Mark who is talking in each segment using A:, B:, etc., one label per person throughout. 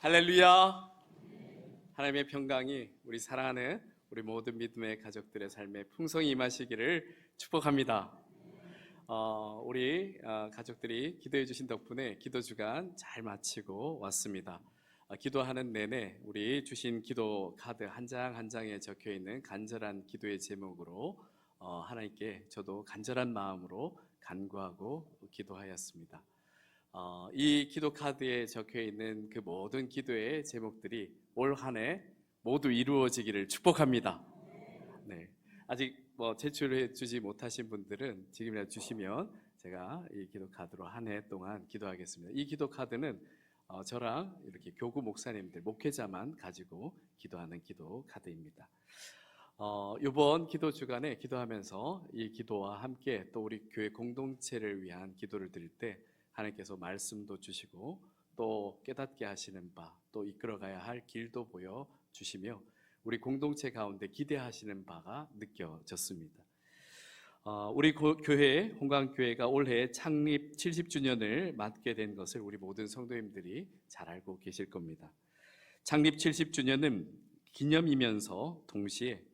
A: 할렐루야. 하나님의 평강이 우리 사랑하는 우리 모든 믿음의 가족들의 삶에 풍성히 임하시기를 축복합니다. 우리 가족들이 기도해 주신 덕분에 기도 주간 잘 마치고 왔습니다. 기도하는 내내 우리 주신 기도 카드 한 장 한 장에 적혀 있는 간절한 기도의 제목으로 하나님께 저도 간절한 마음으로 간구하고 기도하였습니다. 이 기도 카드에 적혀 있는 그 모든 기도의 제목들이 올 한 해 모두 이루어지기를 축복합니다. 네, 아직 제출해 주지 못하신 분들은 지금이라도 주시면 제가 이 기도 카드로 한 해 동안 기도하겠습니다. 이 기도 카드는 저랑 이렇게 교구 목사님들, 목회자만 가지고 기도하는 기도 카드입니다. 이번 기도 주간에 기도하면서 이 기도와 함께 또 우리 교회 공동체를 위한 기도를 드릴 때 하나님께서 말씀도 주시고 또 깨닫게 하시는 바, 또 이끌어가야 할 길도 보여주시며 우리 공동체 가운데 기대하시는 바가 느껴졌습니다. 우리 교회, 홍강교회가 올해 창립 70주년을 맞게 된 것을 우리 모든 성도님들이 잘 알고 계실 겁니다. 창립 70주년은 기념이면서 동시에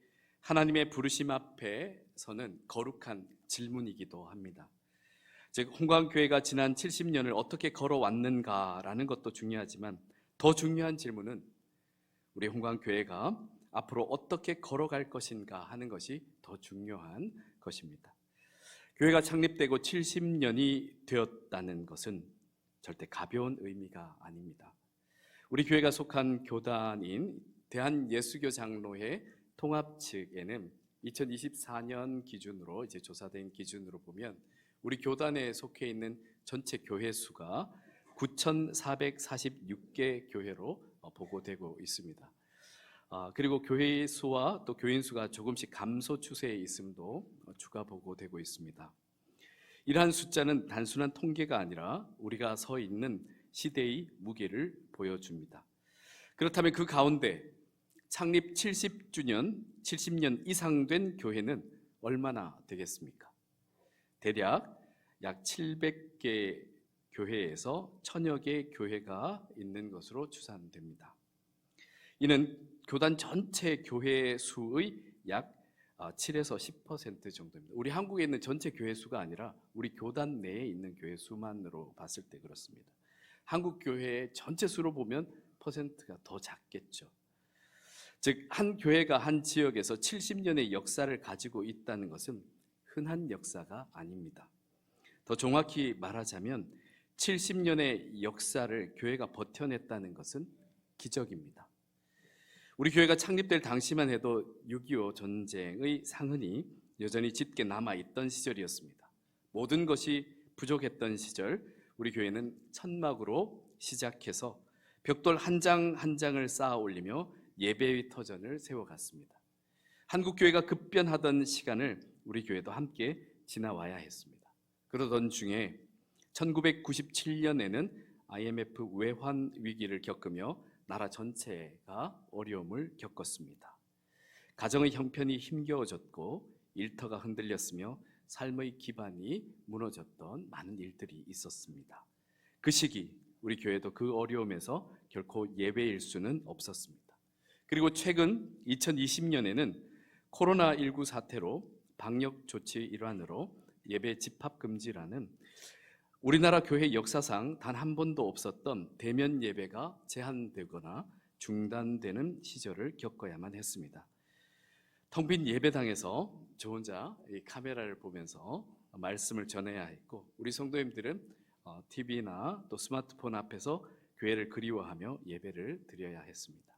A: 하나님의 부르심 앞에 서는 거룩한 질문이기도 합니다. 즉 홍광교회가 지난 70년을 어떻게 걸어왔는가라는 것도 중요하지만 더 중요한 질문은 우리 홍광교회가 앞으로 어떻게 걸어갈 것인가 하는 것이 더 중요한 것입니다. 교회가 창립되고 70년이 되었다는 것은 절대 가벼운 의미가 아닙니다. 우리 교회가 속한 교단인 대한예수교 장로회 통합 측에는 2024년 기준으로 이제 조사된 기준으로 보면 우리 교단에 속해 있는 전체 교회 수가 9,446개 교회로 보고되고 있습니다. 그리고 교회 수와 또 교인 수가 조금씩 감소 추세에 있음도 추가 보고되고 있습니다. 이러한 숫자는 단순한 통계가 아니라 우리가 서 있는 시대의 무게를 보여줍니다. 그렇다면 그 가운데 창립 70년 이상 된 교회는 얼마나 되겠습니까? 대략 약 700개 교회에서 1000여 개 교회가 있는 것으로 추산됩니다. 이는 교단 전체 교회 수의 약 7에서 10% 정도입니다. 우리 한국에 있는 전체 교회 수가 아니라 우리 교단 내에 있는 교회 수만으로 봤을 때 그렇습니다. 한국 교회의 전체 수로 보면 퍼센트가 더 작겠죠. 즉 한 교회가 한 지역에서 70년의 역사를 가지고 있다는 것은 흔한 역사가 아닙니다. 더 정확히 말하자면 70년의 역사를 교회가 버텨냈다는 것은 기적입니다. 우리 교회가 창립될 당시만 해도 6.25 전쟁의 상흔이 여전히 짙게 남아있던 시절이었습니다. 모든 것이 부족했던 시절 우리 교회는 천막으로 시작해서 벽돌 한 장 한 장을 쌓아 올리며 예배의 터전을 세워갔습니다. 한국교회가 급변하던 시간을 우리 교회도 함께 지나와야 했습니다. 그러던 중에 1997년에는 IMF 외환 위기를 겪으며 나라 전체가 어려움을 겪었습니다. 가정의 형편이 힘겨워졌고 일터가 흔들렸으며 삶의 기반이 무너졌던 많은 일들이 있었습니다. 그 시기 우리 교회도 그 어려움에서 결코 예외일 수는 없었습니다. 그리고 최근 2020년에는 코로나19 사태로 방역 조치의 일환으로 예배 집합 금지라는 우리나라 교회 역사상 단 한 번도 없었던 대면 예배가 제한되거나 중단되는 시절을 겪어야만 했습니다. 텅 빈 예배당에서 저 혼자 이 카메라를 보면서 말씀을 전해야 했고 우리 성도님들은 TV나 또 스마트폰 앞에서 교회를 그리워하며 예배를 드려야 했습니다.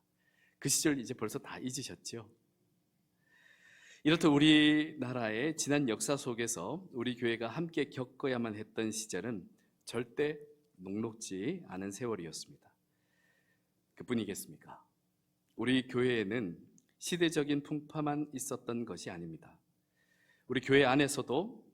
A: 그 시절 이제 벌써 다 잊으셨죠? 이렇듯 우리나라의 지난 역사 속에서 우리 교회가 함께 겪어야만 했던 시절은 절대 녹록지 않은 세월이었습니다. 그뿐이겠습니까? 우리 교회에는 시대적인 풍파만 있었던 것이 아닙니다. 우리 교회 안에서도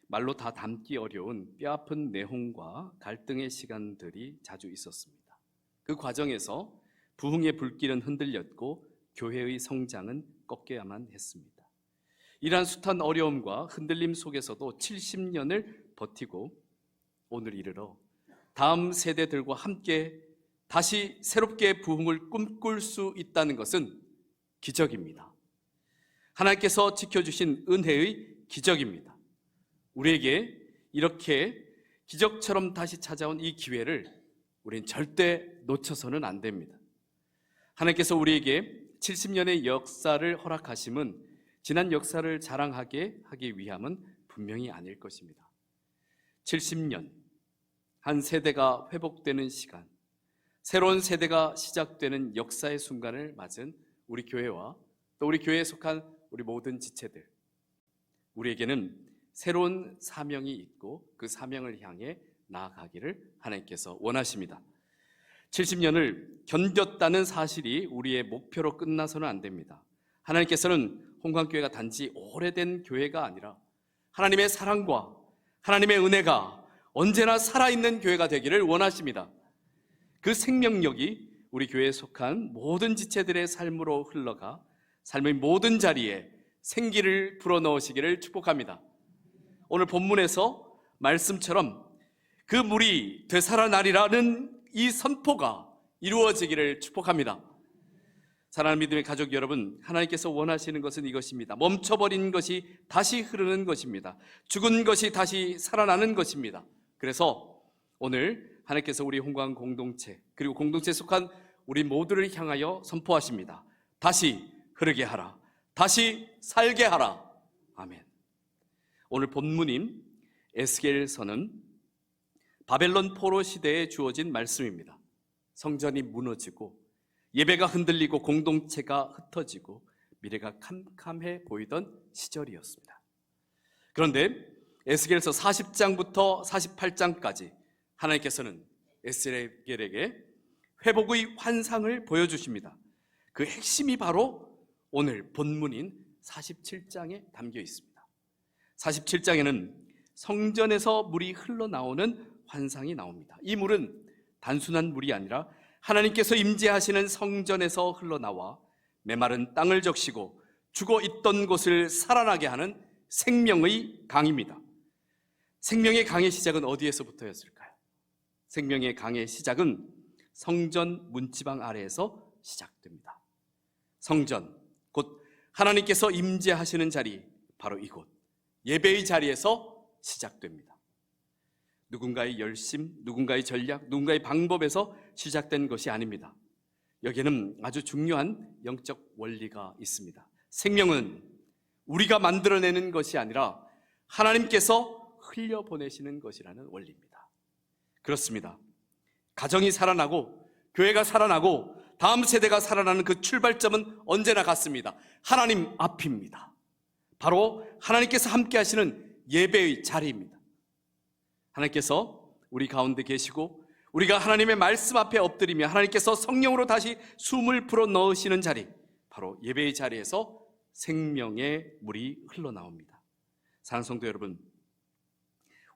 A: 말로 다 담기 어려운 뼈아픈 내홍과 갈등의 시간들이 자주 있었습니다. 그 과정에서 부흥의 불길은 흔들렸고 교회의 성장은 꺾여야만 했습니다. 이러한 숱한 어려움과 흔들림 속에서도 70년을 버티고 오늘 이르러 다음 세대들과 함께 다시 새롭게 부흥을 꿈꿀 수 있다는 것은 기적입니다. 하나님께서 지켜주신 은혜의 기적입니다. 우리에게 이렇게 기적처럼 다시 찾아온 이 기회를 우린 절대 놓쳐서는 안 됩니다. 하나님께서 우리에게 70년의 역사를 허락하심은 지난 역사를 자랑하게 하기 위함은 분명히 아닐 것입니다. 70년, 한 세대가 회복되는 시간, 새로운 세대가 시작되는 역사의 순간을 맞은 우리 교회와 또 우리 교회에 속한 우리 모든 지체들, 우리에게는 새로운 사명이 있고 그 사명을 향해 나아가기를 하나님께서 원하십니다. 70년을 견뎠다는 사실이 우리의 목표로 끝나서는 안 됩니다. 하나님께서는 홍광교회가 단지 오래된 교회가 아니라 하나님의 사랑과 하나님의 은혜가 언제나 살아있는 교회가 되기를 원하십니다. 그 생명력이 우리 교회에 속한 모든 지체들의 삶으로 흘러가 삶의 모든 자리에 생기를 불어넣으시기를 축복합니다. 오늘 본문에서 말씀처럼 그 물이 되살아나리라는 이 선포가 이루어지기를 축복합니다. 사랑하는 믿음의 가족 여러분, 하나님께서 원하시는 것은 이것입니다. 멈춰버린 것이 다시 흐르는 것입니다. 죽은 것이 다시 살아나는 것입니다. 그래서 오늘 하나님께서 우리 홍광 공동체 그리고 공동체에 속한 우리 모두를 향하여 선포하십니다. 다시 흐르게 하라. 다시 살게 하라. 아멘. 오늘 본문인 에스겔서는 바벨론 포로 시대에 주어진 말씀입니다. 성전이 무너지고 예배가 흔들리고 공동체가 흩어지고 미래가 캄캄해 보이던 시절이었습니다. 그런데 에스겔서 40장부터 48장까지 하나님께서는 에스겔에게 회복의 환상을 보여주십니다. 그 핵심이 바로 오늘 본문인 47장에 담겨 있습니다. 47장에는 성전에서 물이 흘러나오는 환상이 나옵니다. 이 물은 단순한 물이 아니라 하나님께서 임재하시는 성전에서 흘러나와 메마른 땅을 적시고 죽어 있던 곳을 살아나게 하는 생명의 강입니다. 생명의 강의 시작은 어디에서부터였을까요? 생명의 강의 시작은 성전 문지방 아래에서 시작됩니다. 성전, 곧 하나님께서 임재하시는 자리, 바로 이곳 예배의 자리에서 시작됩니다. 누군가의 열심, 누군가의 전략, 누군가의 방법에서 시작된 것이 아닙니다. 여기에는 아주 중요한 영적 원리가 있습니다. 생명은 우리가 만들어내는 것이 아니라 하나님께서 흘려보내시는 것이라는 원리입니다. 그렇습니다. 가정이 살아나고 교회가 살아나고 다음 세대가 살아나는 그 출발점은 언제나 같습니다. 하나님 앞입니다. 바로 하나님께서 함께 하시는 예배의 자리입니다. 하나님께서 우리 가운데 계시고 우리가 하나님의 말씀 앞에 엎드리며 하나님께서 성령으로 다시 숨을 불어 넣으시는 자리, 바로 예배의 자리에서 생명의 물이 흘러나옵니다. 사랑하는 성도 여러분,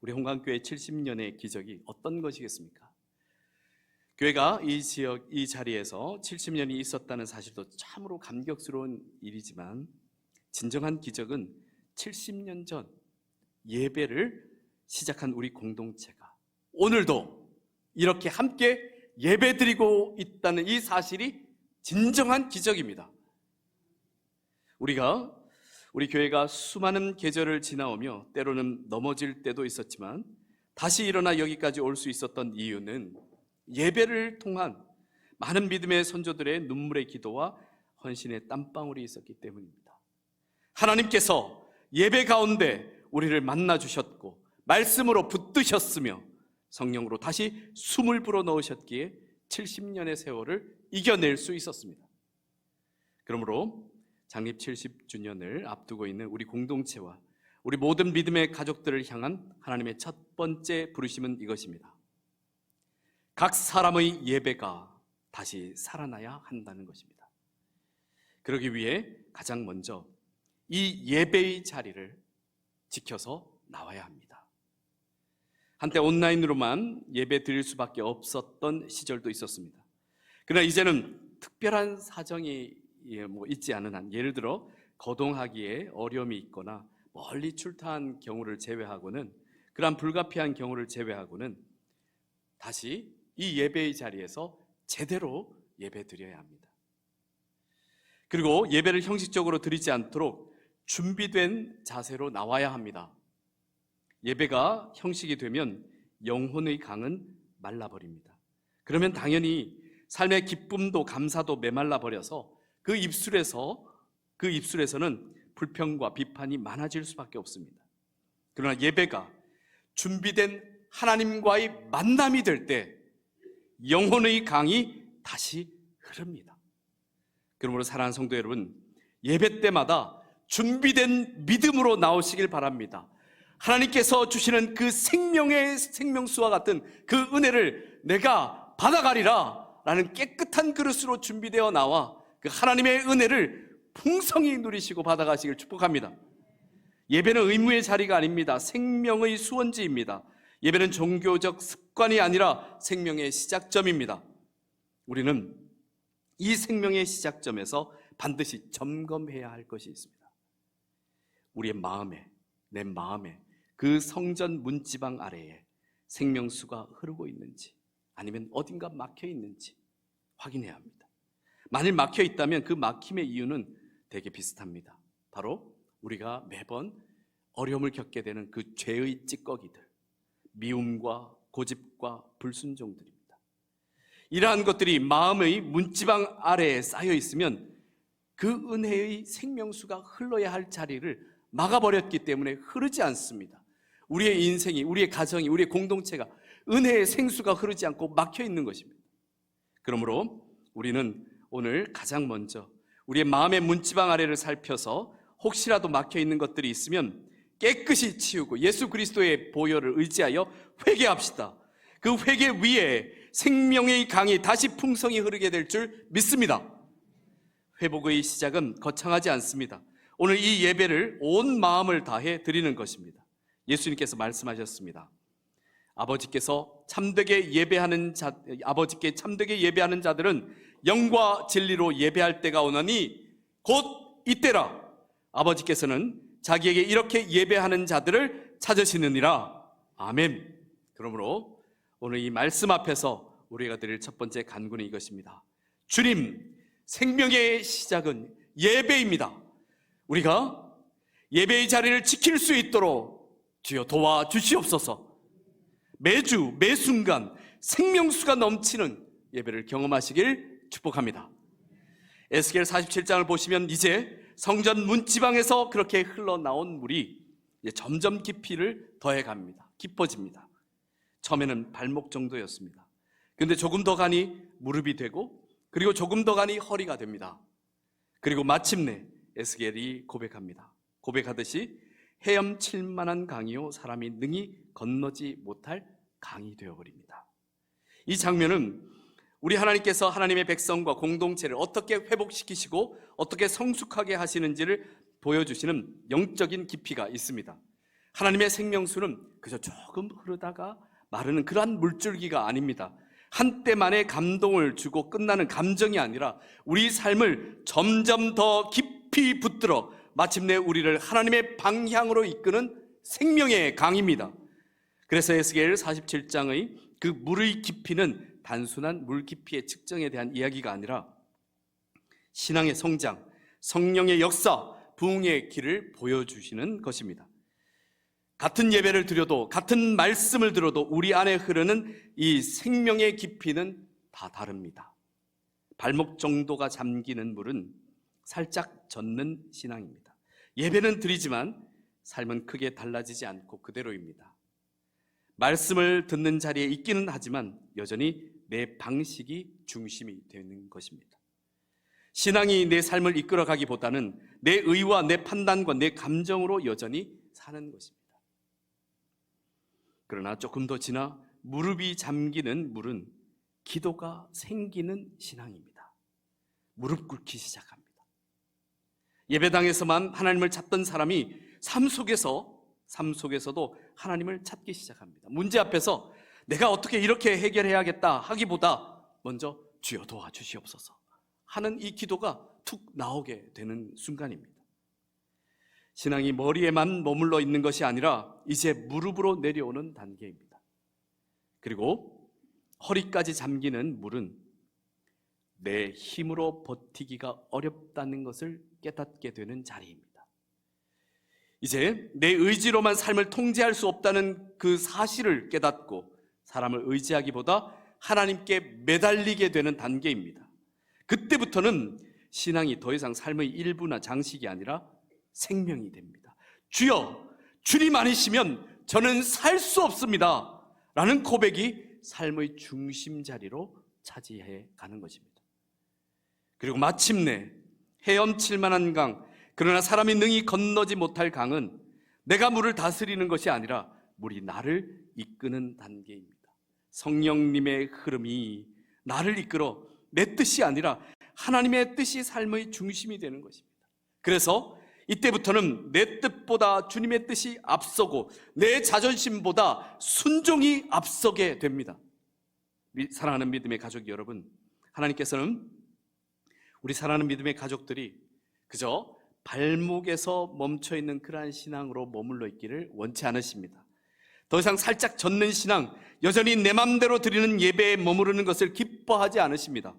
A: 우리 홍광교회 70년의 기적이 어떤 것이겠습니까? 교회가 이 지역, 이 자리에서 70년이 있었다는 사실도 참으로 감격스러운 일이지만 진정한 기적은 70년 전 예배를 시작한 우리 공동체가 오늘도 이렇게 함께 예배드리고 있다는 이 사실이 진정한 기적입니다. 우리 교회가 수많은 계절을 지나오며 때로는 넘어질 때도 있었지만 다시 일어나 여기까지 올 수 있었던 이유는 예배를 통한 많은 믿음의 선조들의 눈물의 기도와 헌신의 땀방울이 있었기 때문입니다. 하나님께서 예배 가운데 우리를 만나 주셨고 말씀으로 붙드셨으며 성령으로 다시 숨을 불어넣으셨기에 70년의 세월을 이겨낼 수 있었습니다. 그러므로 창립 70주년을 앞두고 있는 우리 공동체와 우리 모든 믿음의 가족들을 향한 하나님의 첫 번째 부르심은 이것입니다. 각 사람의 예배가 다시 살아나야 한다는 것입니다. 그러기 위해 가장 먼저 이 예배의 자리를 지켜서 나와야 합니다. 한때 온라인으로만 예배 드릴 수밖에 없었던 시절도 있었습니다. 그러나 이제는 특별한 사정이 있지 않은 한, 예를 들어 거동하기에 어려움이 있거나 멀리 출타한 경우를 제외하고는, 그러한 불가피한 경우를 제외하고는 다시 이 예배의 자리에서 제대로 예배 드려야 합니다. 그리고 예배를 형식적으로 드리지 않도록 준비된 자세로 나와야 합니다. 예배가 형식이 되면 영혼의 강은 말라버립니다. 그러면 당연히 삶의 기쁨도 감사도 메말라 버려서 그 입술에서는 불평과 비판이 많아질 수밖에 없습니다. 그러나 예배가 준비된 하나님과의 만남이 될 때 영혼의 강이 다시 흐릅니다. 그러므로 사랑하는 성도 여러분, 예배 때마다 준비된 믿음으로 나오시길 바랍니다. 하나님께서 주시는 그 생명의 생명수와 같은 그 은혜를 내가 받아가리라 라는 깨끗한 그릇으로 준비되어 나와 그 하나님의 은혜를 풍성히 누리시고 받아가시길 축복합니다. 예배는 의무의 자리가 아닙니다. 생명의 수원지입니다. 예배는 종교적 습관이 아니라 생명의 시작점입니다. 우리는 이 생명의 시작점에서 반드시 점검해야 할 것이 있습니다. 우리의 마음에, 내 마음에 그 성전 문지방 아래에 생명수가 흐르고 있는지 아니면 어딘가 막혀 있는지 확인해야 합니다. 만일 막혀 있다면 그 막힘의 이유는 되게 비슷합니다. 바로 우리가 매번 어려움을 겪게 되는 그 죄의 찌꺼기들, 미움과 고집과 불순종들입니다. 이러한 것들이 마음의 문지방 아래에 쌓여 있으면 그 은혜의 생명수가 흘러야 할 자리를 막아버렸기 때문에 흐르지 않습니다. 우리의 인생이, 우리의 가정이, 우리의 공동체가 은혜의 생수가 흐르지 않고 막혀 있는 것입니다. 그러므로 우리는 오늘 가장 먼저 우리의 마음의 문지방 아래를 살펴서 혹시라도 막혀 있는 것들이 있으면 깨끗이 치우고 예수 그리스도의 보혈을 의지하여 회개합시다. 그 회개 위에 생명의 강이 다시 풍성히 흐르게 될 줄 믿습니다. 회복의 시작은 거창하지 않습니다. 오늘 이 예배를 온 마음을 다해 드리는 것입니다. 예수님께서 말씀하셨습니다. 아버지께 참되게 예배하는 자들은 영과 진리로 예배할 때가 오나니 곧 이때라. 아버지께서는 자기에게 이렇게 예배하는 자들을 찾으시느니라. 아멘. 그러므로 오늘 이 말씀 앞에서 우리가 드릴 첫 번째 간구는 이것입니다. 주님, 생명의 시작은 예배입니다. 우리가 예배의 자리를 지킬 수 있도록 주여 도와주시옵소서. 매주 매순간 생명수가 넘치는 예배를 경험하시길 축복합니다. 에스겔 47장을 보시면 이제 성전 문지방에서 그렇게 흘러나온 물이 이제 점점 깊이를 더해갑니다. 깊어집니다. 처음에는 발목 정도였습니다. 그런데 조금 더 가니 무릎이 되고 그리고 조금 더 가니 허리가 됩니다. 그리고 마침내 에스겔이 고백하듯이 헤엄칠 만한 강이요 사람이 능히 건너지 못할 강이 되어버립니다. 이 장면은 우리 하나님께서 하나님의 백성과 공동체를 어떻게 회복시키시고 어떻게 성숙하게 하시는지를 보여주시는 영적인 깊이가 있습니다. 하나님의 생명수는 그저 조금 흐르다가 마르는 그러한 물줄기가 아닙니다. 한때만의 감동을 주고 끝나는 감정이 아니라 우리 삶을 점점 더 깊이 붙들어 마침내 우리를 하나님의 방향으로 이끄는 생명의 강입니다. 그래서 에스겔 47장의 그 물의 깊이는 단순한 물 깊이의 측정에 대한 이야기가 아니라 신앙의 성장, 성령의 역사, 부흥의 길을 보여주시는 것입니다. 같은 예배를 드려도 같은 말씀을 들어도 우리 안에 흐르는 이 생명의 깊이는 다 다릅니다. 발목 정도가 잠기는 물은 살짝 젖는 신앙입니다. 예배는 드리지만 삶은 크게 달라지지 않고 그대로입니다. 말씀을 듣는 자리에 있기는 하지만 여전히 내 방식이 중심이 되는 것입니다. 신앙이 내 삶을 이끌어가기보다는 내 의와 내 판단과 내 감정으로 여전히 사는 것입니다. 그러나 조금 더 지나 무릎이 잠기는 물은 기도가 생기는 신앙입니다. 무릎 꿇기 시작합니다. 예배당에서만 하나님을 찾던 사람이 삶 속에서도 하나님을 찾기 시작합니다. 문제 앞에서 내가 어떻게 이렇게 해결해야겠다 하기보다 먼저 주여 도와주시옵소서 하는 이 기도가 툭 나오게 되는 순간입니다. 신앙이 머리에만 머물러 있는 것이 아니라 이제 무릎으로 내려오는 단계입니다. 그리고 허리까지 잠기는 물은 내 힘으로 버티기가 어렵다는 것을 깨닫게 되는 자리입니다. 이제 내 의지로만 삶을 통제할 수 없다는 그 사실을 깨닫고 사람을 의지하기보다 하나님께 매달리게 되는 단계입니다. 그때부터는 신앙이 더 이상 삶의 일부나 장식이 아니라 생명이 됩니다. 주여, 주님 아니시면 저는 살 수 없습니다 라는 고백이 삶의 중심 자리로 차지해 가는 것입니다. 그리고 마침내 헤엄칠 만한 강, 그러나 사람이 능히 건너지 못할 강은 내가 물을 다스리는 것이 아니라 물이 나를 이끄는 단계입니다. 성령님의 흐름이 나를 이끌어 내 뜻이 아니라 하나님의 뜻이 삶의 중심이 되는 것입니다. 그래서 이때부터는 내 뜻보다 주님의 뜻이 앞서고 내 자존심보다 순종이 앞서게 됩니다. 사랑하는 믿음의 가족 여러분, 하나님께서는 우리 사랑하는 믿음의 가족들이 그저 발목에서 멈춰있는 그러한 신앙으로 머물러 있기를 원치 않으십니다. 더 이상 살짝 젖는 신앙, 여전히 내 맘대로 드리는 예배에 머무르는 것을 기뻐하지 않으십니다.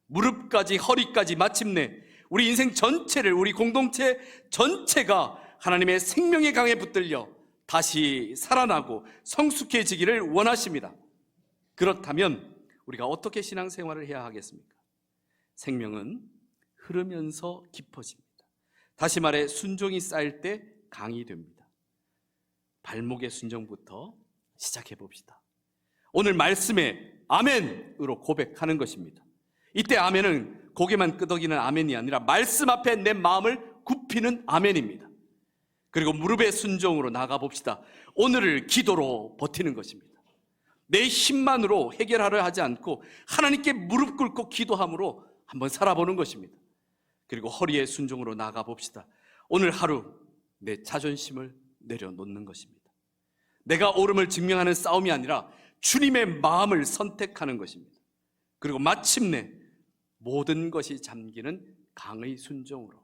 A: 무릎까지 허리까지 마침내 우리 인생 전체를, 우리 공동체 전체가 하나님의 생명의 강에 붙들려 다시 살아나고 성숙해지기를 원하십니다. 그렇다면 우리가 어떻게 신앙생활을 해야 하겠습니까? 생명은 흐르면서 깊어집니다. 다시 말해 순종이 쌓일 때 강이 됩니다. 발목의 순종부터 시작해 봅시다. 오늘 말씀에 아멘으로 고백하는 것입니다. 이때 아멘은 고개만 끄덕이는 아멘이 아니라 말씀 앞에 내 마음을 굽히는 아멘입니다. 그리고 무릎의 순종으로 나가 봅시다. 오늘을 기도로 버티는 것입니다. 내 힘만으로 해결하려 하지 않고 하나님께 무릎 꿇고 기도함으로 한번 살아보는 것입니다. 그리고 허리의 순종으로 나가 봅시다. 오늘 하루 내 자존심을 내려놓는 것입니다. 내가 옳음을 증명하는 싸움이 아니라 주님의 마음을 선택하는 것입니다. 그리고 마침내 모든 것이 잠기는 강의 순종으로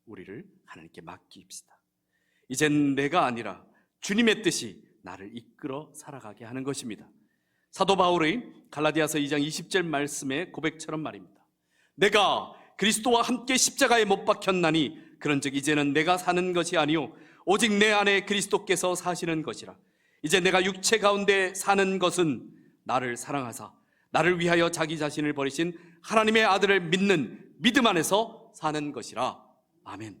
A: 우리를 하나님께 맡깁시다. 이젠 내가 아니라 주님의 뜻이 나를 이끌어 살아가게 하는 것입니다. 사도 바울의 갈라디아서 2장 20절 말씀의 고백처럼 말입니다. 내가 그리스도와 함께 십자가에 못 박혔나니 그런즉 이제는 내가 사는 것이 아니요 오직 내 안에 그리스도께서 사시는 것이라. 이제 내가 육체 가운데 사는 것은 나를 사랑하사 나를 위하여 자기 자신을 버리신 하나님의 아들을 믿는 믿음 안에서 사는 것이라. 아멘.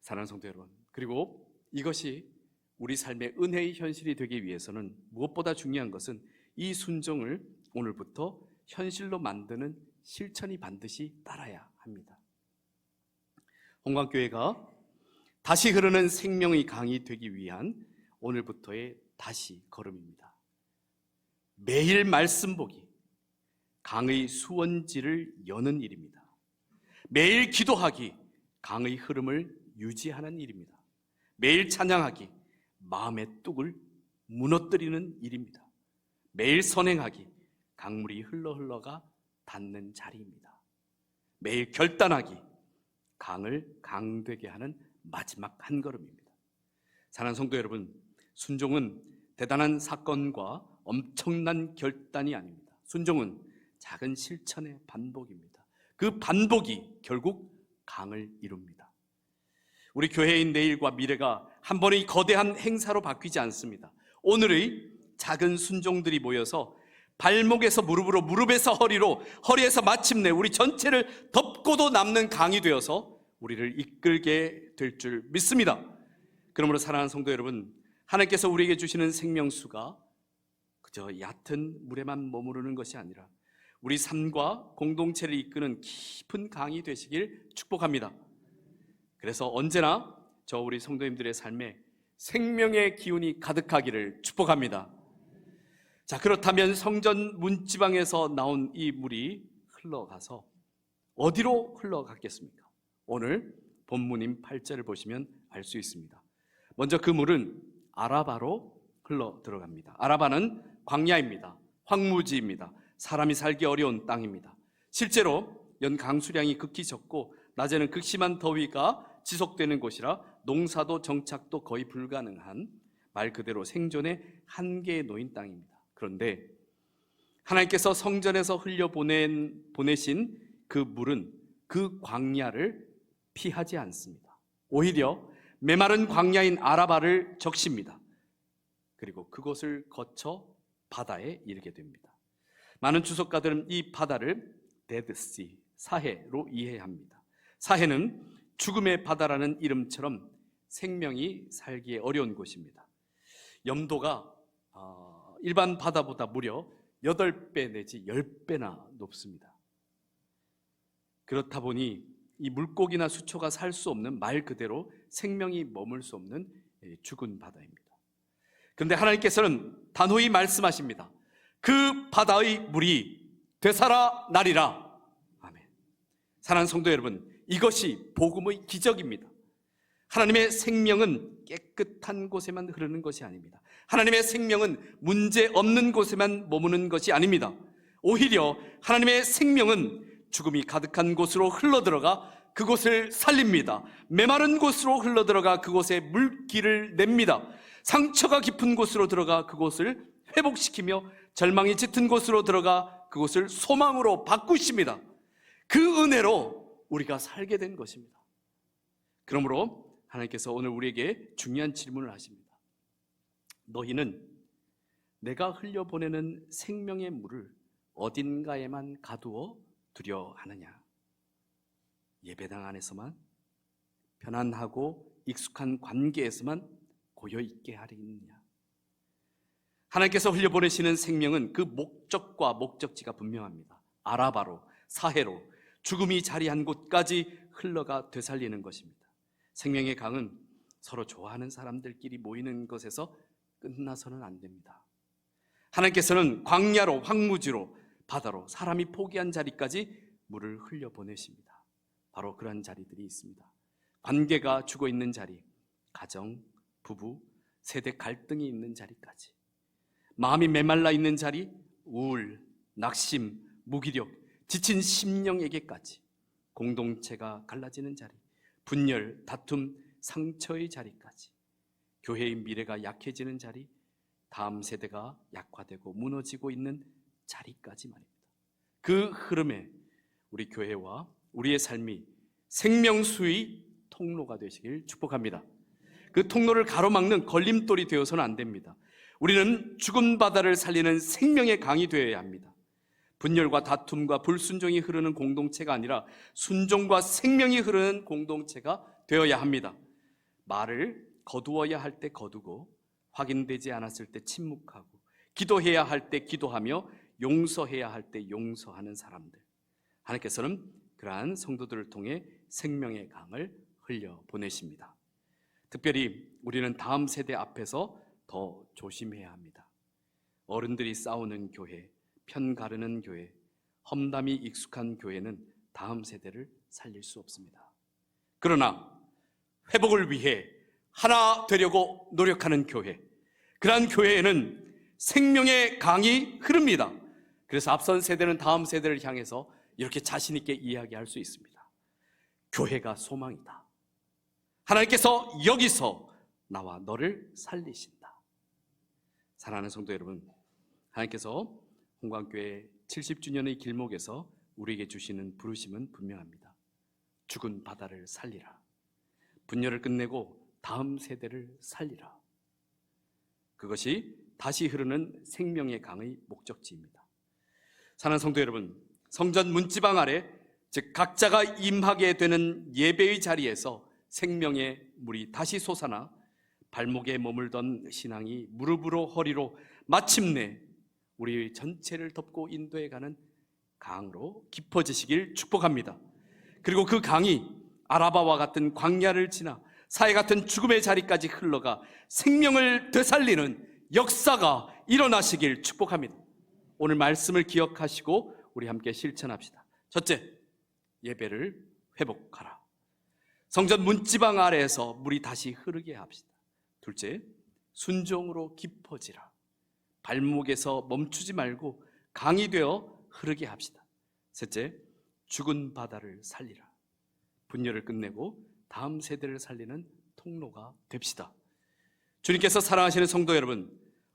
A: 사랑하는 성도 여러분, 그리고 이것이 우리 삶의 은혜의 현실이 되기 위해서는 무엇보다 중요한 것은 이 순종을 오늘부터 현실로 만드는 실천이 반드시 따라야 합니다. 홍광교회가 다시 흐르는 생명의 강이 되기 위한 오늘부터의 다시 걸음입니다. 매일 말씀 보기, 강의 수원지를 여는 일입니다. 매일 기도하기, 강의 흐름을 유지하는 일입니다. 매일 찬양하기, 마음의 뚝을 무너뜨리는 일입니다. 매일 선행하기, 강물이 흘러가 닿는 자리입니다. 매일 결단하기, 강을 강되게 하는 마지막 한 걸음입니다. 사랑하는 성도 여러분, 순종은 대단한 사건과 엄청난 결단이 아닙니다. 순종은 작은 실천의 반복입니다. 그 반복이 결국 강을 이룹니다. 우리 교회의 내일과 미래가 한 번의 거대한 행사로 바뀌지 않습니다. 오늘의 작은 순종들이 모여서 발목에서 무릎으로, 무릎에서 허리로, 허리에서 마침내 우리 전체를 덮고도 남는 강이 되어서 우리를 이끌게 될 줄 믿습니다. 그러므로 사랑하는 성도 여러분, 하나님께서 우리에게 주시는 생명수가 그저 얕은 물에만 머무르는 것이 아니라 우리 삶과 공동체를 이끄는 깊은 강이 되시길 축복합니다. 그래서 언제나 저 우리 성도님들의 삶에 생명의 기운이 가득하기를 축복합니다. 자, 그렇다면 성전 문지방에서 나온 이 물이 흘러가서 어디로 흘러갔겠습니까? 오늘 본문인 8절을 보시면 알 수 있습니다. 먼저 그 물은 아라바로 흘러 들어갑니다. 아라바는 광야입니다. 황무지입니다. 사람이 살기 어려운 땅입니다. 실제로 연 강수량이 극히 적고 낮에는 극심한 더위가 지속되는 곳이라 농사도 정착도 거의 불가능한 말 그대로 생존의 한계에 놓인 땅입니다. 그런데 하나님께서 성전에서 보내신 그 물은 그 광야를 피하지 않습니다. 오히려 메마른 광야인 아라바를 적십니다. 그리고 그곳을 거쳐 바다에 이르게 됩니다. 많은 주석가들은 이 바다를 데드시, 사해로 이해합니다. 사해는 죽음의 바다라는 이름처럼 생명이 살기에 어려운 곳입니다. 염도가 일반 바다보다 무려 8배 내지 10배나 높습니다. 그렇다 보니 이 물고기나 수초가 살 수 없는, 말 그대로 생명이 머물 수 없는 죽은 바다입니다. 그런데 하나님께서는 단호히 말씀하십니다. 그 바다의 물이 되살아나리라. 아멘. 사랑하는 성도 여러분, 이것이 복음의 기적입니다. 하나님의 생명은 깨끗한 곳에만 흐르는 것이 아닙니다. 하나님의 생명은 문제 없는 곳에만 머무는 것이 아닙니다. 오히려 하나님의 생명은 죽음이 가득한 곳으로 흘러들어가 그곳을 살립니다. 메마른 곳으로 흘러들어가 그곳에 물기를 냅니다. 상처가 깊은 곳으로 들어가 그곳을 회복시키며 절망이 짙은 곳으로 들어가 그곳을 소망으로 바꾸십니다. 그 은혜로 우리가 살게 된 것입니다. 그러므로 하나님께서 오늘 우리에게 중요한 질문을 하십니다. 너희는 내가 흘려보내는 생명의 물을 어딘가에만 가두어 두려 하느냐? 예배당 안에서만, 편안하고 익숙한 관계에서만 고여있게 하리느냐? 하나님께서 흘려보내시는 생명은 그 목적과 목적지가 분명합니다. 아라바로, 사해로, 죽음이 자리한 곳까지 흘러가 되살리는 것입니다. 생명의 강은 서로 좋아하는 사람들끼리 모이는 것에서 끝나서는 안 됩니다. 하나님께서는 광야로, 황무지로, 바다로, 사람이 포기한 자리까지 물을 흘려보내십니다. 바로 그런 자리들이 있습니다. 관계가 죽어있는 자리, 가정, 부부, 세대 갈등이 있는 자리까지, 마음이 메말라 있는 자리, 우울, 낙심, 무기력, 지친 심령에게까지, 공동체가 갈라지는 자리, 분열, 다툼, 상처의 자리까지, 교회의 미래가 약해지는 자리, 다음 세대가 약화되고 무너지고 있는 자리까지 말입니다. 그 흐름에 우리 교회와 우리의 삶이 생명수의 통로가 되시길 축복합니다. 그 통로를 가로막는 걸림돌이 되어서는 안 됩니다. 우리는 죽은 바다를 살리는 생명의 강이 되어야 합니다. 분열과 다툼과 불순종이 흐르는 공동체가 아니라 순종과 생명이 흐르는 공동체가 되어야 합니다. 말을 거두어야 할 때 거두고, 확인되지 않았을 때 침묵하고, 기도해야 할 때 기도하며, 용서해야 할 때 용서하는 사람들. 하나님께서는 그러한 성도들을 통해 생명의 강을 흘려보내십니다. 특별히 우리는 다음 세대 앞에서 더 조심해야 합니다. 어른들이 싸우는 교회, 편 가르는 교회, 험담이 익숙한 교회는 다음 세대를 살릴 수 없습니다. 그러나 회복을 위해 하나 되려고 노력하는 교회, 그러한 교회에는 생명의 강이 흐릅니다. 그래서 앞선 세대는 다음 세대를 향해서 이렇게 자신 있게 이야기할 수 있습니다. 교회가 소망이다. 하나님께서 여기서 나와 너를 살리신다. 사랑하는 성도 여러분, 하나님께서 홍광교회 70주년의 길목에서 우리에게 주시는 부르심은 분명합니다. 죽은 바다를 살리라. 분열을 끝내고 다음 세대를 살리라. 그것이 다시 흐르는 생명의 강의 목적지입니다. 사랑하는 성도 여러분, 성전 문지방 아래, 즉 각자가 임하게 되는 예배의 자리에서 생명의 물이 다시 솟아나 발목에 머물던 신앙이 무릎으로 허리로 마침내 우리 전체를 덮고 인도해가는 강으로 깊어지시길 축복합니다. 그리고 그 강이 아라바와 같은 광야를 지나 사해 같은 죽음의 자리까지 흘러가 생명을 되살리는 역사가 일어나시길 축복합니다. 오늘 말씀을 기억하시고 우리 함께 실천합시다. 첫째, 예배를 회복하라. 성전 문지방 아래에서 물이 다시 흐르게 합시다. 둘째, 순종으로 깊어지라. 발목에서 멈추지 말고 강이 되어 흐르게 합시다. 셋째, 죽은 바다를 살리라. 분열을 끝내고 다음 세대를 살리는 통로가 됩시다. 주님께서 사랑하시는 성도 여러분,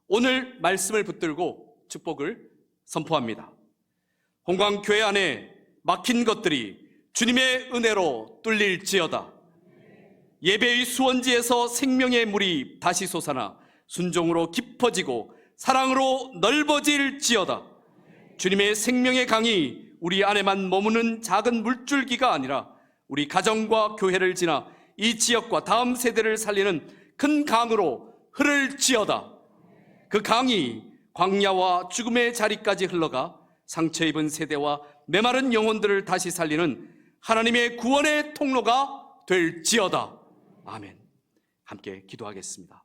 A: 오늘 말씀을 붙들고 축복을 선포합니다. 홍광교회 안에 막힌 것들이 주님의 은혜로 뚫릴지어다. 예배의 수원지에서 생명의 물이 다시 솟아나 순종으로 깊어지고 사랑으로 넓어질지어다. 주님의 생명의 강이 우리 안에만 머무는 작은 물줄기가 아니라 우리 가정과 교회를 지나 이 지역과 다음 세대를 살리는 큰 강으로 흐를지어다. 그 강이 광야와 죽음의 자리까지 흘러가 상처 입은 세대와 메마른 영혼들을 다시 살리는 하나님의 구원의 통로가 될지어다. 아멘. 함께 기도하겠습니다.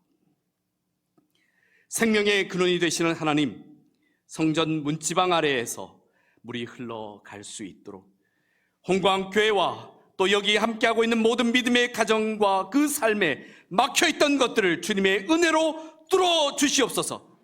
A: 생명의 근원이 되시는 하나님, 성전 문지방 아래에서 물이 흘러갈 수 있도록 홍광교회와 또 여기 함께하고 있는 모든 믿음의 가정과 그 삶에 막혀있던 것들을 주님의 은혜로 뚫어주시옵소서.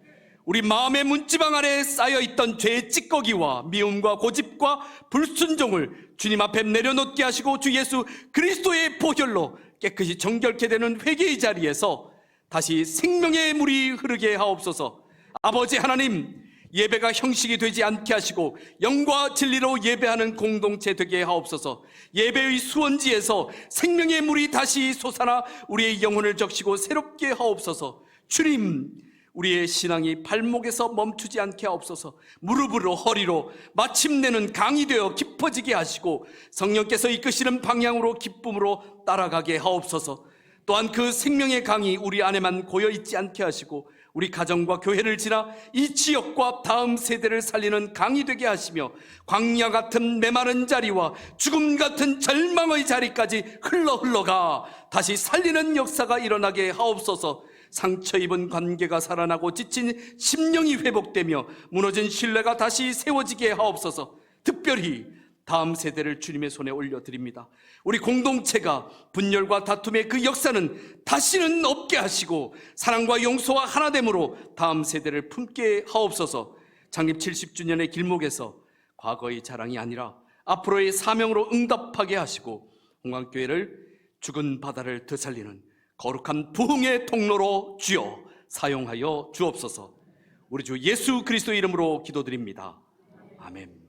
A: 우리 마음의 문지방 아래에 쌓여있던 죄의 찌꺼기와 미움과 고집과 불순종을 주님 앞에 내려놓게 하시고 주 예수 그리스도의 보혈로 깨끗이 정결케 되는 회개의 자리에서 다시 생명의 물이 흐르게 하옵소서. 아버지 하나님, 예배가 형식이 되지 않게 하시고 영과 진리로 예배하는 공동체 되게 하옵소서. 예배의 수원지에서 생명의 물이 다시 솟아나 우리의 영혼을 적시고 새롭게 하옵소서. 주님, 우리의 신앙이 발목에서 멈추지 않게 하옵소서. 무릎으로 허리로 마침내는 강이 되어 깊어지게 하시고 성령께서 이끄시는 방향으로 기쁨으로 따라가게 하옵소서. 또한 그 생명의 강이 우리 안에만 고여있지 않게 하시고 우리 가정과 교회를 지나 이 지역과 다음 세대를 살리는 강이 되게 하시며 광야 같은 메마른 자리와 죽음 같은 절망의 자리까지 흘러가 다시 살리는 역사가 일어나게 하옵소서. 상처 입은 관계가 살아나고 지친 심령이 회복되며 무너진 신뢰가 다시 세워지게 하옵소서. 특별히 다음 세대를 주님의 손에 올려드립니다. 우리 공동체가 분열과 다툼의 그 역사는 다시는 없게 하시고 사랑과 용서와 하나됨으로 다음 세대를 품게 하옵소서. 창립 70주년의 길목에서 과거의 자랑이 아니라 앞으로의 사명으로 응답하게 하시고 홍광교회를 죽은 바다를 되살리는 거룩한 부흥의 통로로 주여 사용하여 주옵소서. 우리 주 예수 그리스도의 이름으로 기도드립니다. 아멘.